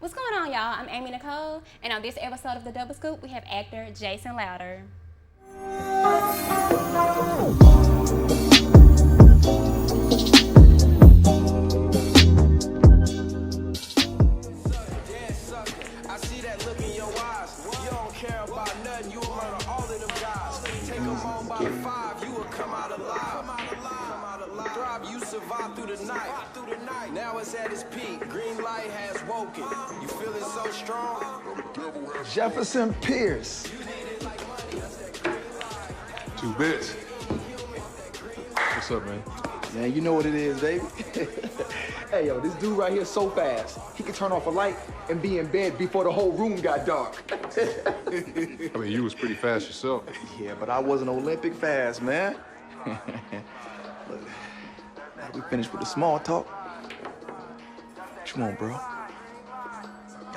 What's going on, y'all? I'm Amy Nicole, and on this episode of The Double Scoop, we have actor Jason Louder. I see that look in your eyes. You don't care about nothing. You will murder all of them guys. Take them home by the 5. You will come out alive. Thrive, you survive through the night. Now it's at its peak. Green light has woken. You feeling so strong? Jefferson Pierce. 2 bits. What's up, man? Man, you know what it is, baby. Hey, yo, this dude right here so fast. He could turn off a light and be in bed before the whole room got dark. I mean, you was pretty fast yourself. Yeah, but I wasn't Olympic fast, man. Look, now we finished with the small talk. What you want, bro?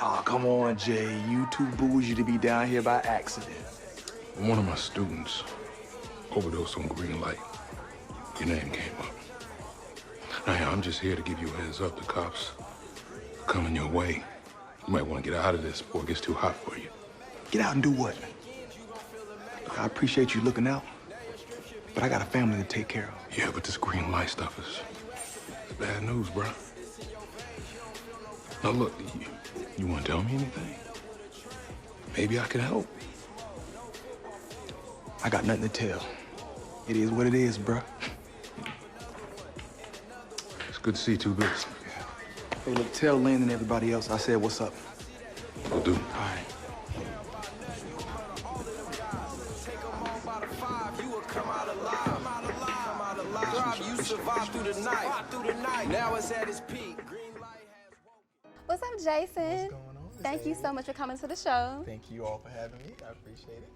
Oh, come on, Jay. You too bougie to be down here by accident. One of my students overdosed on green light. Your name came up. Now, I'm just here to give you a heads up. The cops are coming your way. You might want to get out of this before it gets too hot for you. Get out and do what? Look, I appreciate you looking out, but I got a family to take care of. Yeah, but this green light stuff is bad news, bro. Now, look, you want to tell me anything? Maybe I can help. I got nothing to tell. It is what it is, bruh. It's good to see you, 2 bits. Hey, look, tell Lynn and everybody else I said what's up. Will do. All right. You survive through the night. Now it's at its peak. Green light has woken. What's up, Jason? What's going on? Thank you so much for coming to the show. Thank you all for having me. I appreciate it.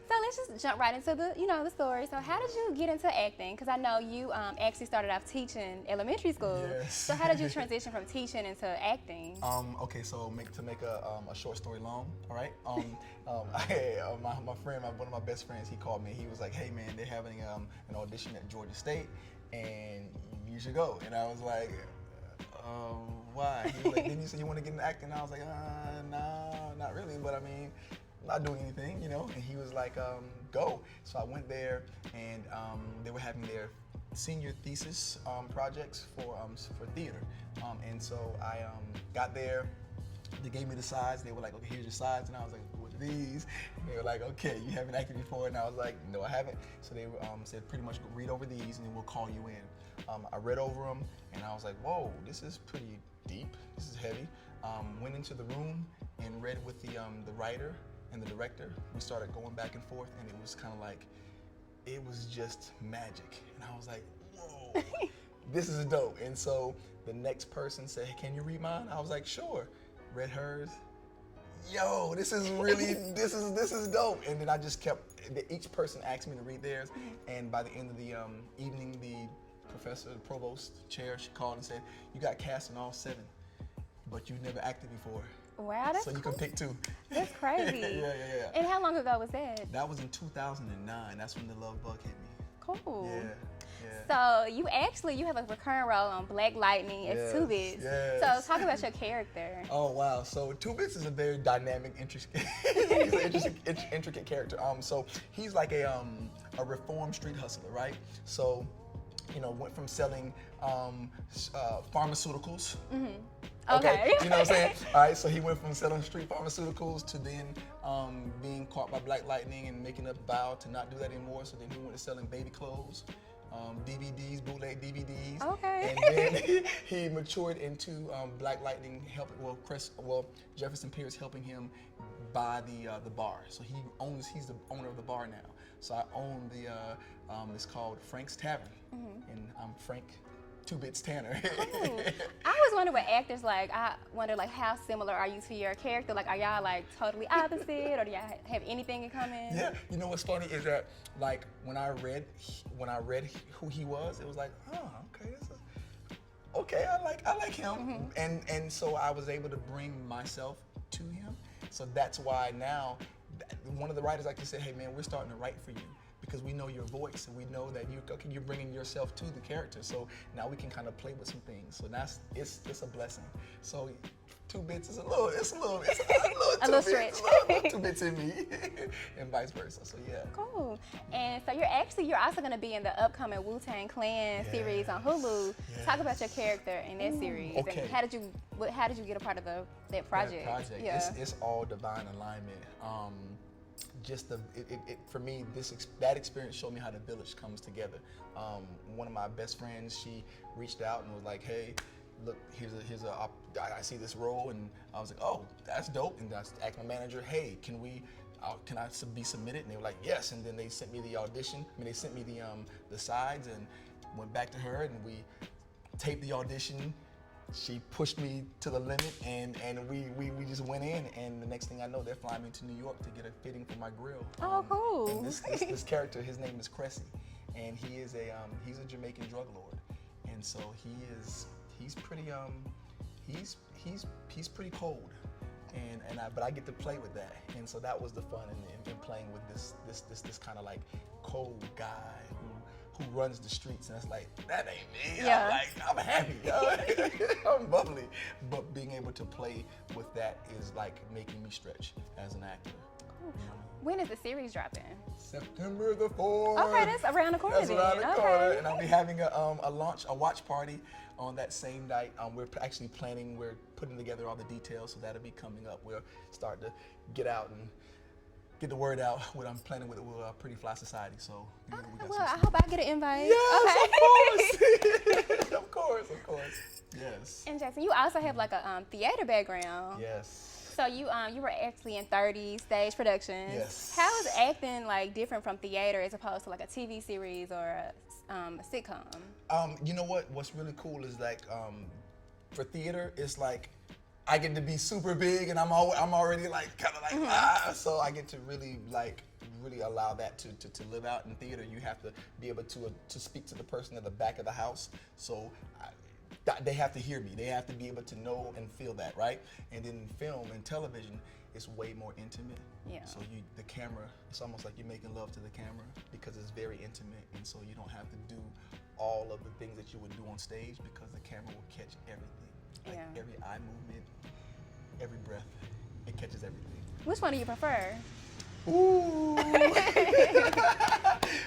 So let's just jump right into the story. So how did you get into acting? Because I know you actually started off teaching elementary school. Yes. So how did you transition from teaching into acting? Okay, so to make a short story long, all right? My friend, one of my best friends, he called me. He was like, "Hey man, they're having an audition at Georgia State, and you should go." And I was like, "Why?" He was like, "Didn't you say you want to get into acting?" And I was like, "No, not really, but I mean, I'm not doing anything, you know." And he was like, "Go." So I went there, and they were having their senior thesis projects for theater, and so I got there. They gave me the sides. They were like, "Okay, here's your sides," and I was like, "What are these?" And they were like, "Okay, you haven't acted before," and I was like, "No, I haven't." So they said, "Pretty much read over these, and then we'll call you in." I read over them, and I was like, "Whoa, this is pretty deep. This is heavy." Went into the room and read with the writer and the director. We started going back and forth, and it was kind of like, it was just magic. And I was like, "Whoa, this is dope." And so the next person said, "Hey, can you read mine?" I was like, "Sure." Read hers. Yo, this is really, this is dope. And then I just kept, each person asked me to read theirs. And by the end of the evening, the professor, the provost chair, she called and said, "You got cast in all 7, but you've never acted before. Wow, that's So you cool. can pick 2. That's crazy. Yeah. And how long ago was that? That was in 2009. That's when the love bug hit me. Cool. Yeah. So you have a recurring role on Black Lightning as 2 Bits. Yes. So talk about your character. Oh wow! So 2 Bits is a very dynamic, intricate character. So he's like a reformed street hustler, right? So, went from selling pharmaceuticals. Mm-hmm. Okay. Okay. You know what I'm saying? All right, so he went from selling street pharmaceuticals to then being caught by Black Lightning and making a vow to not do that anymore. So then he went to selling baby clothes, DVDs, bootleg DVDs. Okay. And then he matured into Black Lightning Jefferson Pierce helping him buy the bar. So he's the owner of the bar now. So I own it's called Frank's Tavern, and I'm Frank 2 Bits Tanner. Cool. I always wonder what actors like. I wonder how similar are you to your character? Like, are y'all like totally opposite, or do y'all have anything in common? Yeah, you know what's funny is that like when I read who he was, it was like, oh, okay, I like him, and so I was able to bring myself to him. So that's why now, one of the writers actually said, "Hey man, we're starting to write for you because we know your voice and we know that you're bringing yourself to the character. So now we can kind of play with some things. So it's a blessing. So 2 bits is a little A little stretch. A little 2 bits in me, and vice versa. So yeah. Cool. And so you're also going to be in the upcoming Wu-Tang Clan series on Hulu. Yes. Talk about your character in that series. Okay. And how did you get a part of that project? Yeah. It's all divine alignment. For me, that experience showed me how the village comes together. One of my best friends, she reached out and was like, "Hey, look, I see this role," and I was like, "Oh, that's dope." And I asked my manager, "Hey, can I be submitted?" And they were like, "Yes." And then they sent me the audition. They sent me the sides, and went back to her, and we taped the audition. She pushed me to the limit, and we just went in, and the next thing I know, they're flying me to New York to get a fitting for my grill. Oh, cool. And this character, his name is Cressy, and he's a Jamaican drug lord, and so he's pretty pretty cold, but I get to play with that, and so that was the fun in playing with this kind of like cold guy who runs the streets, and it's like, that ain't me. Yeah. I'm happy. I'm bubbly. But being able to play with that is like making me stretch as an actor. Cool. When is the series dropping? September the 4th. Okay, that's around the corner. That's around the corner, and I'll be having a watch party on that same night. We're actually planning, we're putting together all the details, so that'll be coming up. We'll start to get out and get the word out. What I'm planning with Pretty Fly Society. So we got well, I hope I get an invite. Yes, Okay. of course. of course. Yes. And Jackson, you also have like a theater background. Yes. So you were actually in 30 stage productions. Yes. How is acting like different from theater as opposed to like a TV series or a sitcom? You know what? What's really cool is like for theater, it's like I get to be super big, and I'm already like kind of like so I get to really allow that to live out. In theater, you have to be able to speak to the person at the back of the house. So they have to hear me. They have to be able to know and feel that, right? And then in film and television, it's way more intimate. Yeah. So the camera, it's almost like you're making love to the camera because it's very intimate, and so you don't have to do all of the things that you would do on stage because the camera will catch everything. Like every eye movement, every breath, it catches everything. Which one do you prefer? Ooh.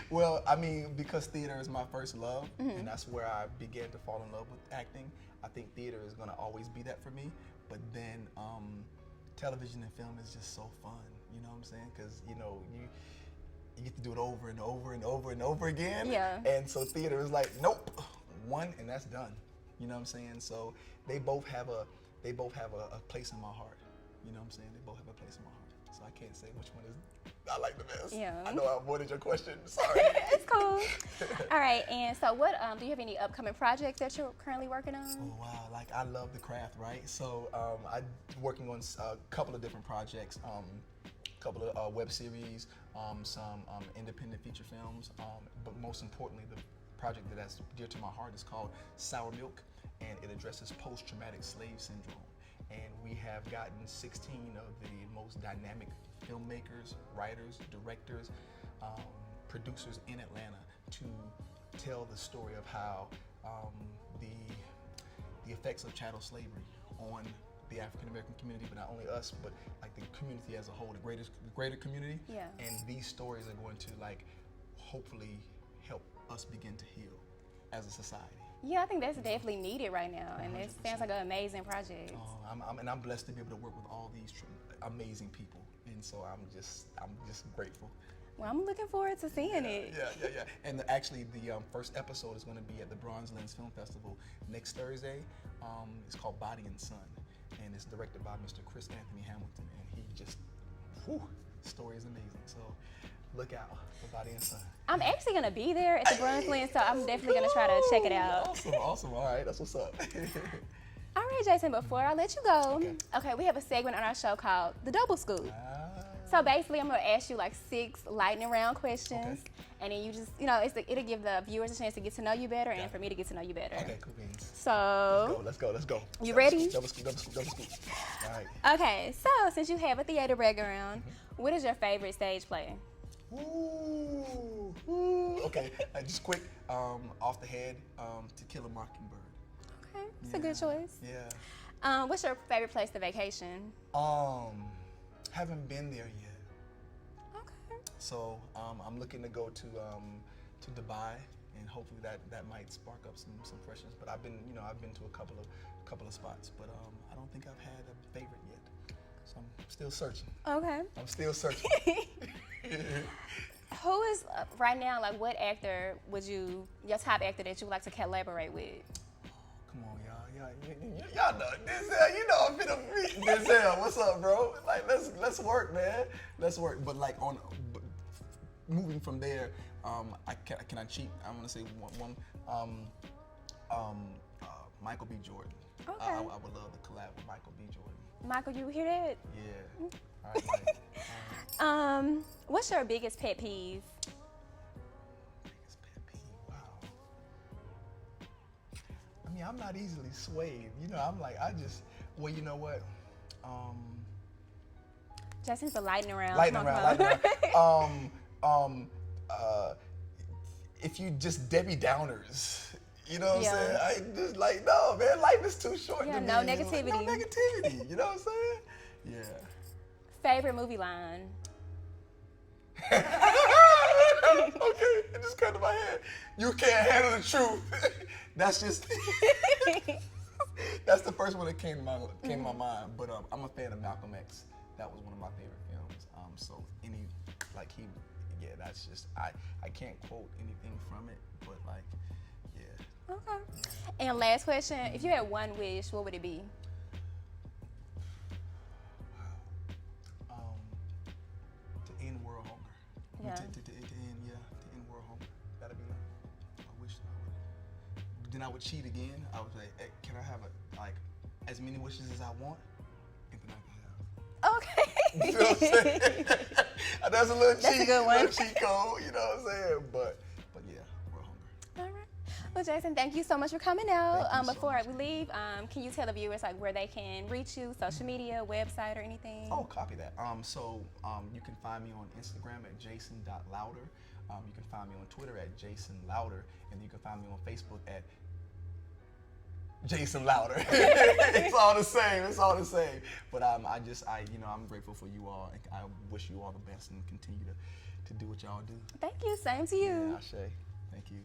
Well, I mean, because theater is my first love, and that's where I began to fall in love with acting. I think theater is gonna always be that for me. But then television and film is just so fun. You know what I'm saying? Because you get to do it over and over and over and over again. Yeah. And so theater is like, nope, one and that's done. You know what I'm saying? So they both have a place in my heart. You know what I'm saying? They both have a place in my heart. So I can't say which one I like the best. Yeah. I know I avoided your question. Sorry. It's cool. All right, and so what do you have any upcoming projects that you're currently working on? Oh wow, like I love the craft, right? So I'm working on a couple of different projects, a couple of web series, some independent feature films, but most importantly, the project that's dear to my heart is called Sour Milk, and it addresses post-traumatic slave syndrome. And we have gotten 16 of the most dynamic filmmakers, writers, directors, producers in Atlanta to tell the story of how the effects of chattel slavery on the African American community, but not only us, but like the community as a whole, the greater community. Yeah. And these stories are going to like hopefully help us begin to heal as a society. Yeah, I think that's definitely needed right now, and it 100%. sounds like an amazing project. Oh, I'm blessed to be able to work with all these amazing people, and so I'm just grateful. Well, I'm looking forward to seeing it. Yeah. And actually, the first episode is going to be at the Bronze Lens Film Festival next Thursday. It's called Body and Son, and it's directed by Mr. Chris Anthony Hamilton, and he just, the story is amazing. So look out for Body and Son. I'm actually gonna be there at the Bronze Lens, so I'm definitely gonna try to check it out. Awesome. All right, that's what's up. All right, Jason, before I let you go, okay, we have a segment on our show called The Double Scoop. So basically, I'm gonna ask you like 6 lightning round questions, and then you just, it'll give the viewers a chance to get to know you better, and for me to get to know you better. Okay, cool beans. So, Let's go. You ready? Double scoop. All right. Okay, so since you have a theater background, what is your favorite stage play? Ooh, ooh. Okay, just quick, off the head, To Kill a Mockingbird. Okay, it's a good choice. Yeah. What's your favorite place to vacation? Haven't been there yet. Okay. So I'm looking to go to Dubai, and hopefully that might spark up some freshness. But I've been to a couple of spots, but I don't think I've had a favorite yet. So I'm still searching. Okay. I'm still searching. Who is right now, like, what actor would your top actor that you would like to collaborate with? Come on, y'all know Denzel. You know I'm finna meet Denzel. What's up, bro? Like, let's work, man. Let's work. But like moving from there, can I cheat? I'm gonna say one. Michael B. Jordan. Okay. I would love to collab with Michael B. Jordan. Michael, you hear that? Yeah. All right, Mike. What's your biggest pet peeve? Biggest pet peeve. Wow. I mean, I'm not easily swayed. You know, I'm like, well, you know what? Justin's a lightning round. Lightning round. If you just Debbie Downers, you know what I'm saying? I just like, no, man, life is too short to no be negativity. no negativity, you know what I'm saying? Yeah. Favorite movie line? Okay, it just came to my head. You can't handle the truth. That's just, that's the first one that came to my mind. But I'm a fan of Malcolm X. That was one of my favorite films. So that's just, I can't quote anything from it, but like, yeah. Okay. And last question, if you had one wish, what would it be? To end world hunger. Yeah. To end world hunger. That'd be a wish that I would. Then I would cheat again. I would say, hey, can I have as many wishes as I want? And then I can have. Okay. You know what I'm saying? That's a little cheat. That's a good one. Little cheat code, you know what I'm saying? But yeah, world hunger. All right. Well, Jason, thank you so much for coming out. Thank you so Before much. we leave, can you tell the viewers like where they can reach you, social media, website, or anything? Oh, copy that. So you can find me on Instagram at jason.louder. You can find me on Twitter at jasonlouder, and you can find me on Facebook at Jason Louder. It's all the same. It's all the same. But I'm grateful for you all. I wish you all the best and continue to do what y'all do. Thank you. Same to you. Yeah, Ashe. Thank you.